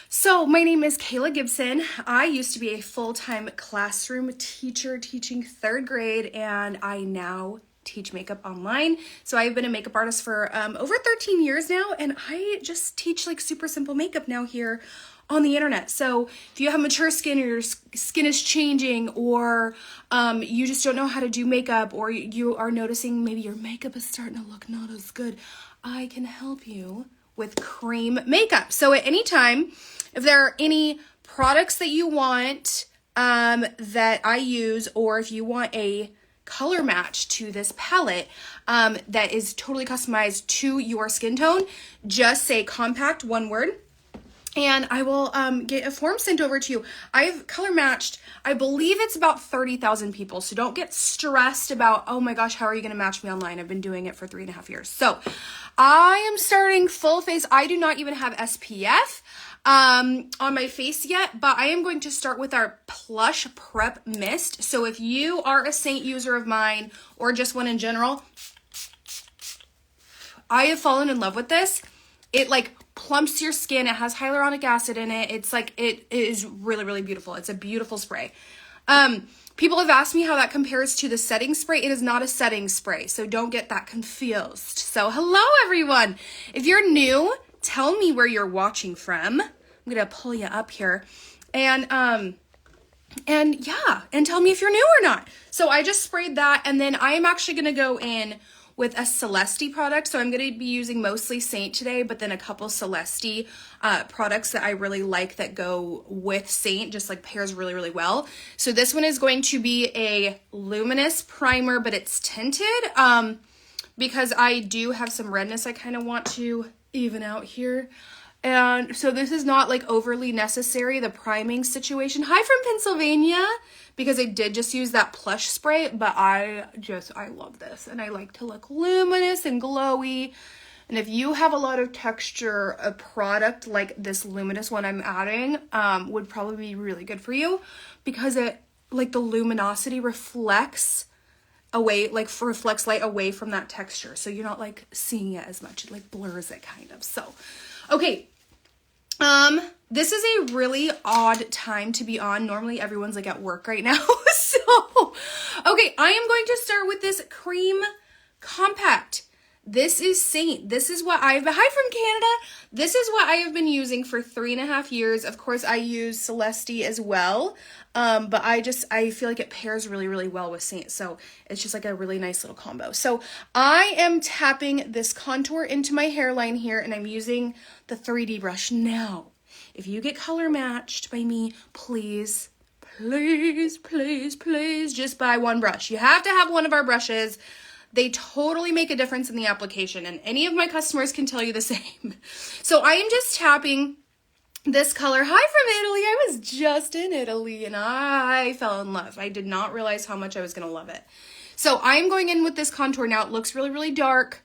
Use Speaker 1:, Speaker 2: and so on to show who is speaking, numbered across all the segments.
Speaker 1: So my name is Kayla Gibson. I used to be a full-time classroom teacher teaching third grade, and I now teach makeup online. So I've been a makeup artist for over 13 years now, and I just teach like super simple makeup now here on the internet. So if you have mature skin or your skin is changing, or you just don't know how to do makeup, or you are noticing maybe your makeup is starting to look not as good, I can help you with cream makeup. So at any time, if there are any products that you want that I use, or if you want a color match to this palette that is totally customized to your skin tone, just say compact, one word, and I will get a form sent over to you. I've color matched, I believe it's about 30,000 people. So don't get stressed about, oh my gosh, how are you going to match me online? I've been doing it for 3.5 years. So I am starting full face. I do not even have SPF on my face yet, but I am going to start with our Plush Prep Mist. So if you are a Saint user of mine, or just one in general, I have fallen in love with this. It like plumps your skin. It has hyaluronic acid in it. It's like, it is really, really beautiful. It's a beautiful spray. People have asked me how that compares to the setting spray. It is not a setting spray, so don't get that confused. So hello everyone. If you're new, tell me where you're watching from. I'm gonna pull you up here, and yeah, and tell me if you're new or not. So I just sprayed that, and then I am actually gonna go in with a Celeste product. So I'm going to be using mostly Saint today, but then a couple Celeste products that I really like that go with Saint, just like pairs really, really well. So this one is going to be a luminous primer, but it's tinted because I do have some redness I kind of want to even out here. And so this is not like overly necessary, the priming situation. Hi from Pennsylvania, because I did just use that Plush spray, but I love this, and I like to look luminous and glowy. And if you have a lot of texture, a product like this luminous one I'm adding would probably be really good for you, because it, like, the luminosity reflects away, like reflects light away from that texture, so you're not like seeing it as much. It like blurs it kind of. So okay, this is a really odd time to be on. Normally everyone's like at work right now. So, okay, I am going to start with this cream compact. This is Saint. This is what hi from Canada. This is what I have been using for 3.5 years. Of course, I use Celeste as well. But I feel like it pairs really, really well with Saint. So it's just like a really nice little combo. So I am tapping this contour into my hairline here, and I'm using the 3D brush. Now, if you get color matched by me, please, please, please, please just buy one brush. You have to have one of our brushes. They totally make a difference in the application, and any of my customers can tell you the same. So I am just tapping this color. Hi from Italy. I was just in Italy and I fell in love. I did not realize how much I was going to love it. So I'm going in with this contour. Now it looks really, really dark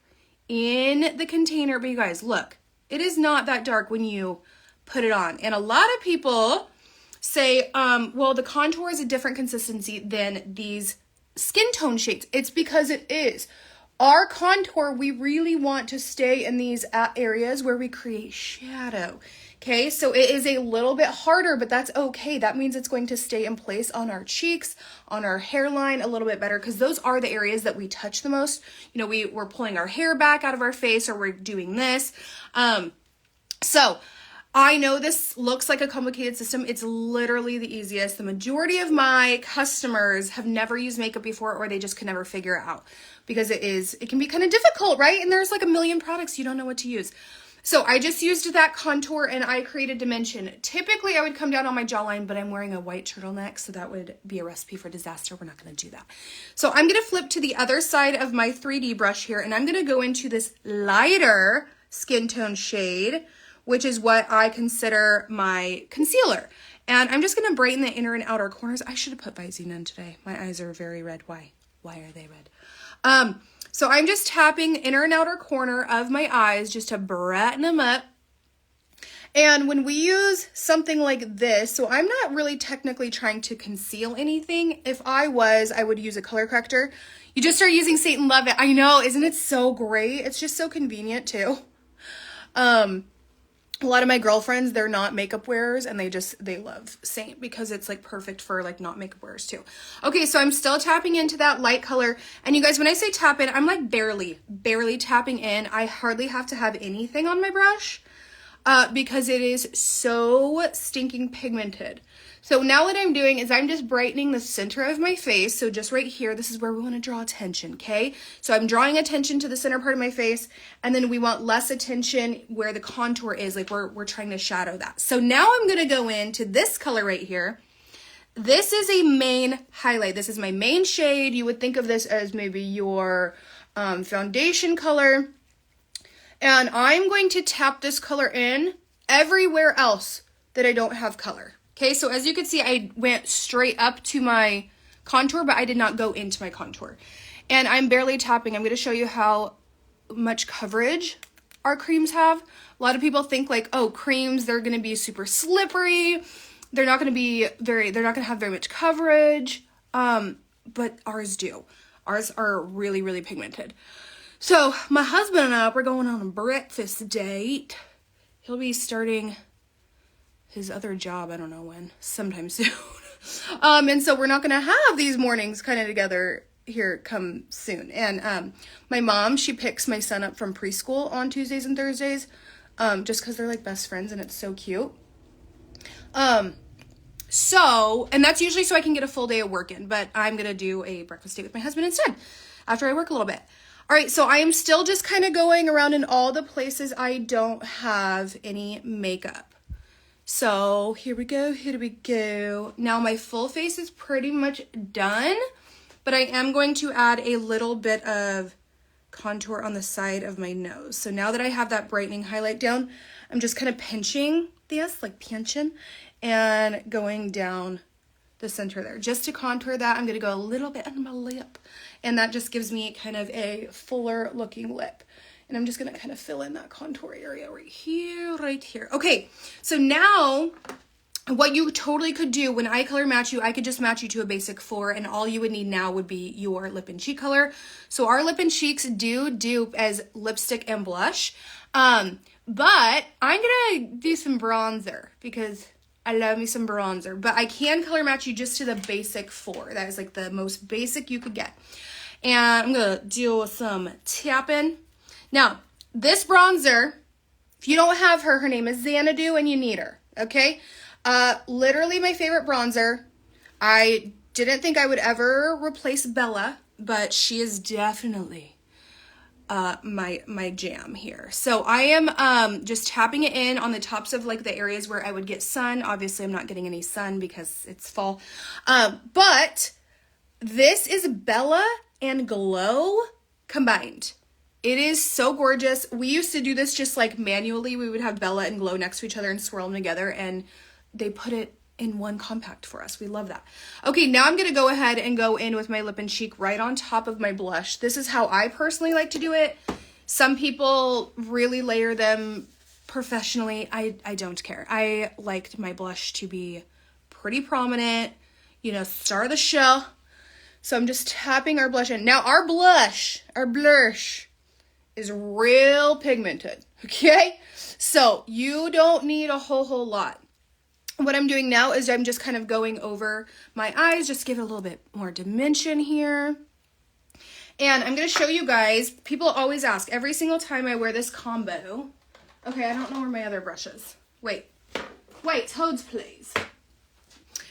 Speaker 1: in the container, but you guys, look, it is not that dark when you put it on. And a lot of people say, well, the contour is a different consistency than these skin tone shades. It's because it is. Our contour, we really want to stay in these areas where we create shadow. Okay, so it is a little bit harder, but that's okay. That means it's going to stay in place on our cheeks, on our hairline a little bit better, because those are the areas that we touch the most. You know, we're pulling our hair back out of our face, or we're doing this. So I know this looks like a complicated system. It's literally the easiest. The majority of my customers have never used makeup before, or they just can never figure it out, because it can be kind of difficult, right? And there's like a million products you don't know what to use. So I just used that contour and I created dimension. Typically I would come down on my jawline, but I'm wearing a white turtleneck, so that would be a recipe for disaster. We're not going to do that. So I'm going to flip to the other side of my 3D brush here, and I'm going to go into this lighter skin tone shade, which is what I consider my concealer. And I'm just going to brighten the inner and outer corners. I should have put Visine in today. My eyes are very red. Why? Why are they red? So I'm just tapping inner and outer corner of my eyes just to brighten them up. And when we use something like this, so I'm not really technically trying to conceal anything. If I was, I would use a color corrector. You just start using Saint and love it. I know, isn't it so great? It's just so convenient too. a lot of my girlfriends, they're not makeup wearers and they love Saint because it's like perfect for like not makeup wearers too. Okay, so I'm still tapping into that light color. And you guys, when I say tap in, I'm like barely tapping in. I hardly have to have anything on my brush because it is so stinking pigmented. So now what I'm doing is I'm just brightening the center of my face. So just right here, this is where we want to draw attention, okay? So I'm drawing attention to the center part of my face, and then we want less attention where the contour is, like we're trying to shadow that. So now I'm going to go into this color right here. This is a main highlight. This is my main shade. You would think of this as maybe your foundation color. And I'm going to tap this color in everywhere else that I don't have color. Okay, so as you can see, I went straight up to my contour, but I did not go into my contour. And I'm barely tapping. I'm going to show you how much coverage our creams have. A lot of people think like, oh, creams, they're going to be super slippery. They're not going to have very much coverage. But ours do. Ours are really, really pigmented. So my husband and I, we're going on a breakfast date. He'll be starting his other job, I don't know when, sometime soon. And so we're not going to have these mornings kind of together here come soon. And my mom, she picks my son up from preschool on Tuesdays and Thursdays, just because they're like best friends and it's so cute. And that's usually so I can get a full day of work in, but I'm going to do a breakfast date with my husband instead after I work a little bit. All right, so I am still just kind of going around in all the places I don't have any makeup. So here we go. Now my full face is pretty much done, but I am going to add a little bit of contour on the side of my nose. So now that I have that brightening highlight down, I'm just kind of pinching this, like pinching, and going down the center there. Just to contour that, I'm going to go a little bit on my lip, and that just gives me kind of a fuller looking lip. And I'm just going to kind of fill in that contour area right here. Okay, so now what you totally could do when I color match you, I could just match you to a basic 4, and all you would need now would be your lip and cheek color. So our lip and cheeks do dupe as lipstick and blush. But I'm going to do some bronzer because I love me some bronzer. But I can color match you just to the basic 4. That is like the most basic you could get. And I'm going to do some tapping. Now, this bronzer, if you don't have her, her name is Xanadu and you need her, okay? Literally my favorite bronzer. I didn't think I would ever replace Bella, but she is definitely my jam here. So I am just tapping it in on the tops of like the areas where I would get sun. Obviously, I'm not getting any sun because it's fall. But this is Bella and Glow combined. It is so gorgeous. We used to do this just like manually. We would have Bella and Glow next to each other and swirl them together, and they put it in one compact for us. We love that. Okay, now I'm going to go ahead and go in with my lip and cheek right on top of my blush. This is how I personally like to do it. Some people really layer them professionally. I don't care. I liked my blush to be pretty prominent, you know, star of the show. So I'm just tapping our blush in. Now our blush is real pigmented, okay? So you don't need a whole lot. What I'm doing now is I'm just kind of going over my eyes, just give it a little bit more dimension here. And I'm going to show you guys, people always ask, every single time I wear this combo, okay, I don't know where my other brush is. Wait, Toads, please.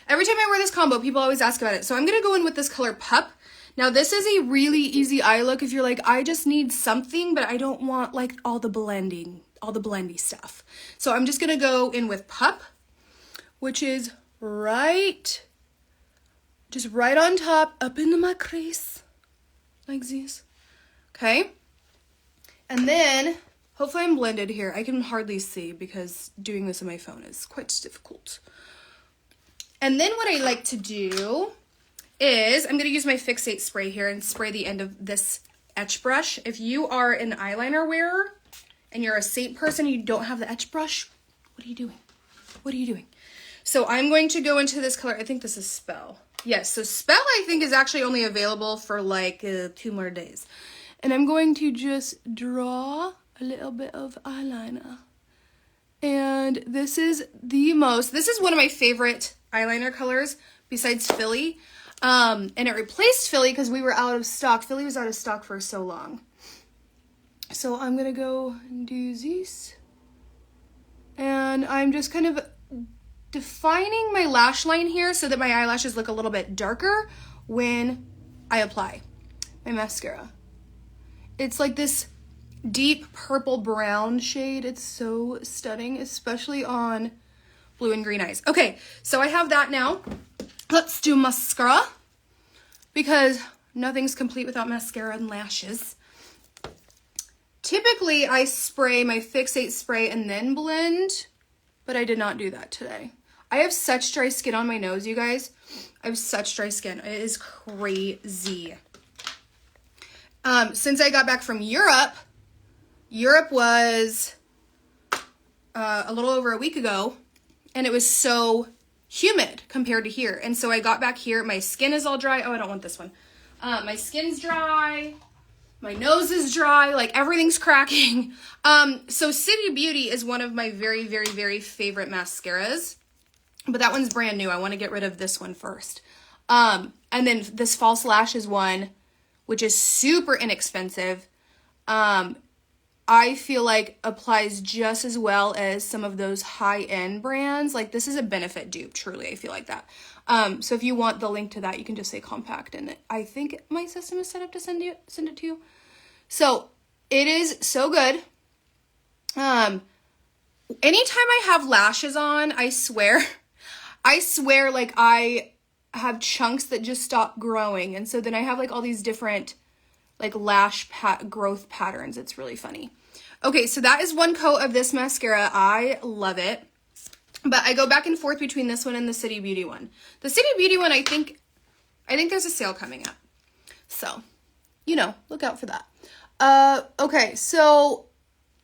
Speaker 1: Every time I wear this combo, people always ask about it. So I'm going to go in with this color Pup. Now, this is a really easy eye look if you're like, I just need something, but I don't want like all the blendy stuff. So I'm just going to go in with Pup, which is just right on top, up into my crease, like this. Okay. And then, hopefully I'm blended here. I can hardly see because doing this on my phone is quite difficult. And then what I like to do is I'm going to use my Fixate spray here and spray the end of this etch brush. If you are an eyeliner wearer and you're a Saint person and you don't have the etch brush, what are you doing? What are you doing? So I'm going to go into this color. I think this is Spell. Yes, so Spell I think is actually only available for like 2 more days. And I'm going to just draw a little bit of eyeliner And this is one of my favorite eyeliner colors besides Philly. And it replaced Philly because we were out of stock. Philly was out of stock for so long. So I'm going to go and do this. And I'm just kind of defining my lash line here so that my eyelashes look a little bit darker when I apply my mascara. It's like this deep purple brown shade. It's so stunning, especially on blue and green eyes. Okay, so I have that now. Let's do mascara because nothing's complete without mascara and lashes. Typically, I spray my Fixate spray and then blend, but I did not do that today. I have such dry skin on my nose, you guys. I have such dry skin. It is crazy. Since I got back from Europe was a little over a week ago, and it was so humid compared to here. And so I got back here. My skin is all dry. Oh, I don't want this one. My skin's dry. My nose is dry, like everything's cracking. So City Beauty is one of my very, very, very favorite mascaras, but that one's brand new. I want to get rid of this one first. And then this False Lashes one, which is super inexpensive, I feel like applies just as well as some of those high-end brands. Like this is a Benefit dupe, truly. I feel like that. So if you want the link to that, you can just say compact, and I think my system is set up to send it to you. So it is so good. Anytime I have lashes on, I swear like I have chunks that just stop growing. And so then I have like all these different like lash growth patterns. It's really funny. Okay, so that is one coat of this mascara. I love it. But I go back and forth between this one and the City Beauty one. The City Beauty one, I think there's a sale coming up. So, look out for that. Okay, so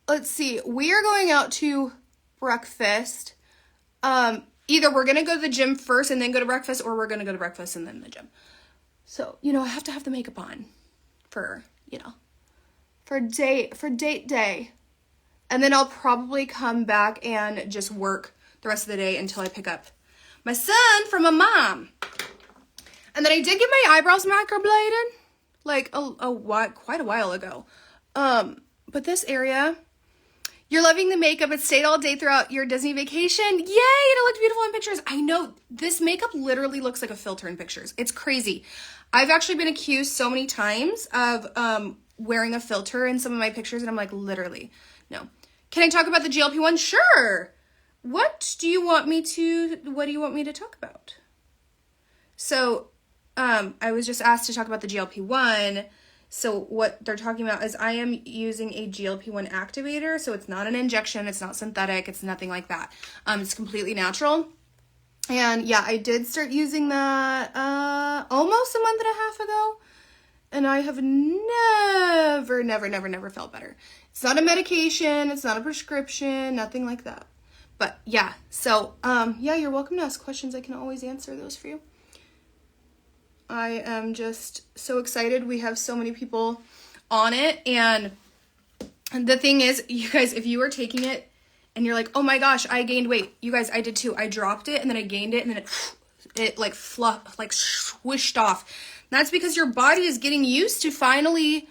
Speaker 1: let's see. We are going out to breakfast. Either we're going to go to the gym first and then go to breakfast, or we're going to go to breakfast and then the gym. So, I have to have the makeup on for date day. And then I'll probably come back and just work the rest of the day until I pick up my son from my mom. And then I did get my eyebrows microbladed like quite a while ago. But this area, you're loving the makeup. It stayed all day throughout your Disney vacation. Yay! And it looked beautiful in pictures. I know this makeup literally looks like a filter in pictures. It's crazy. I've actually been accused so many times of wearing a filter in some of my pictures, and I'm like, literally, no. Can I talk about the GLP-1? Sure. What do you want me to talk about? So, I was just asked to talk about the GLP-1. So what they're talking about is I am using a GLP-1 activator. So it's not an injection. It's not synthetic. It's nothing like that. It's completely natural. And yeah, I did start using that almost a month and a half ago. And I have never felt better. It's not a medication. It's not a prescription. Nothing like that. But yeah, so yeah, you're welcome to ask questions. I can always answer those for you. I am just so excited. We have so many people on it. And the thing is, you guys, if you are taking it and you're like, oh my gosh, I gained weight. You guys, I did too. I dropped it and then I gained it and then it like swished off. And that's because your body is getting used to finally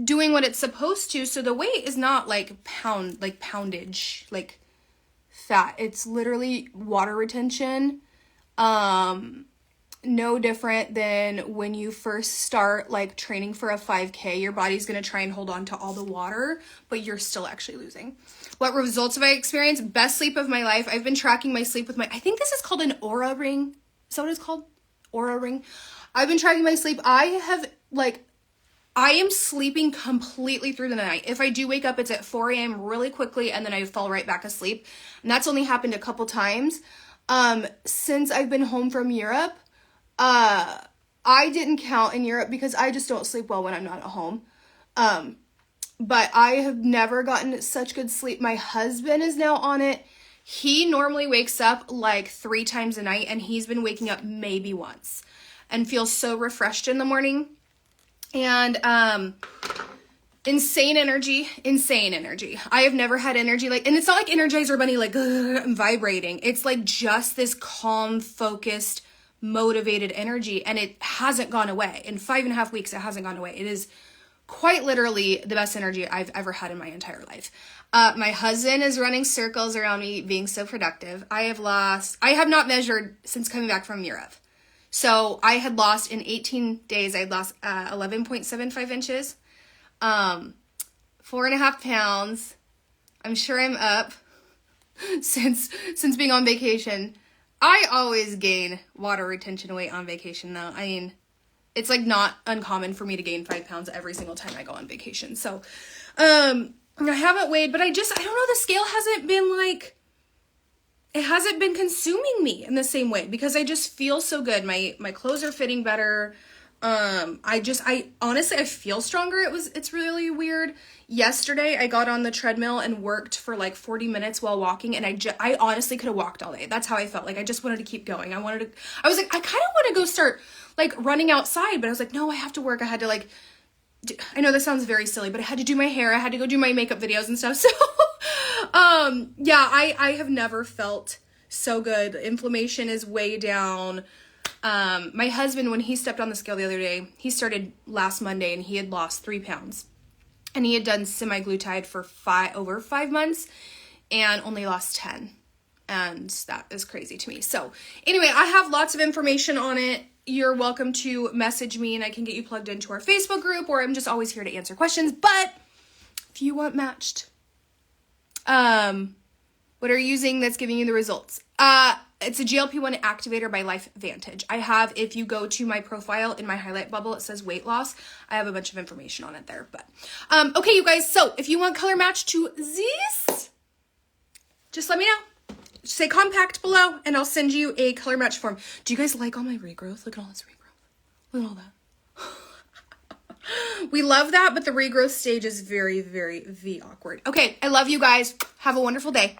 Speaker 1: doing what it's supposed to. So the weight is not like poundage, like fat. It's literally water retention. No different than when you first start like training for a 5K, your body's going to try and hold on to all the water, but you're still actually losing. What results have I experienced? Best sleep of my life. I've been tracking my sleep with I think this is called an Oura ring. Is that what it's called? Oura ring. I've been tracking my sleep. I am sleeping completely through the night. If I do wake up, it's at 4 a.m. really quickly, and then I fall right back asleep. And that's only happened a couple times. Since I've been home from Europe, I didn't count in Europe because I just don't sleep well when I'm not at home. But I have never gotten such good sleep. My husband is now on it. He normally wakes up like 3 times a night, and he's been waking up maybe once and feels so refreshed in the morning. And insane energy, insane energy. I have never had energy like, and it's not like Energizer Bunny, like, I'm vibrating. It's like just this calm, focused, motivated energy, and it hasn't gone away. In 5.5 weeks, it hasn't gone away. It is quite literally the best energy I've ever had in my entire life. My husband is running circles around me, being so productive. I have not measured since coming back from Europe. So I had lost in 18 days, I had lost 11.75 inches. 4.5 pounds. I'm sure I'm up since being on vacation. I always gain water retention weight on vacation though. I mean, it's like not uncommon for me to gain 5 pounds every single time I go on vacation. So, I haven't weighed, but I don't know, the scale hasn't been like, it hasn't been consuming me in the same way because I just feel so good. My clothes are fitting better. I honestly, I feel stronger. It's really weird. Yesterday I got on the treadmill and worked for like 40 minutes while walking, and I honestly could have walked all day. That's how I felt. Like I just wanted to keep going. I was like, I kind of want to go start like running outside, but I was like, no, I have to work. I had to like, I know this sounds very silly, but I had to do my hair. I had to go do my makeup videos and stuff. So, yeah, I have never felt so good. Inflammation is way down. My husband, when he stepped on the scale the other day, he started last Monday and he had lost 3 pounds, and he had done semaglutide for over 5 months and only lost 10. And that is crazy to me. So anyway, I have lots of information on it. You're welcome to message me and I can get you plugged into our Facebook group, or I'm just always here to answer questions. But if you want matched, what are you using that's giving you the results? It's a GLP-1 activator by Life Vantage. If you go to my profile in my highlight bubble, it says weight loss. I have a bunch of information on it there. But okay, you guys. So if you want color match to this, just let me know. Say compact below, and I'll send you a color match form. Do you guys like all my regrowth? Look at all this regrowth. Look at all that. We love that, but the regrowth stage is very, very awkward. Okay, I love you guys. Have a wonderful day.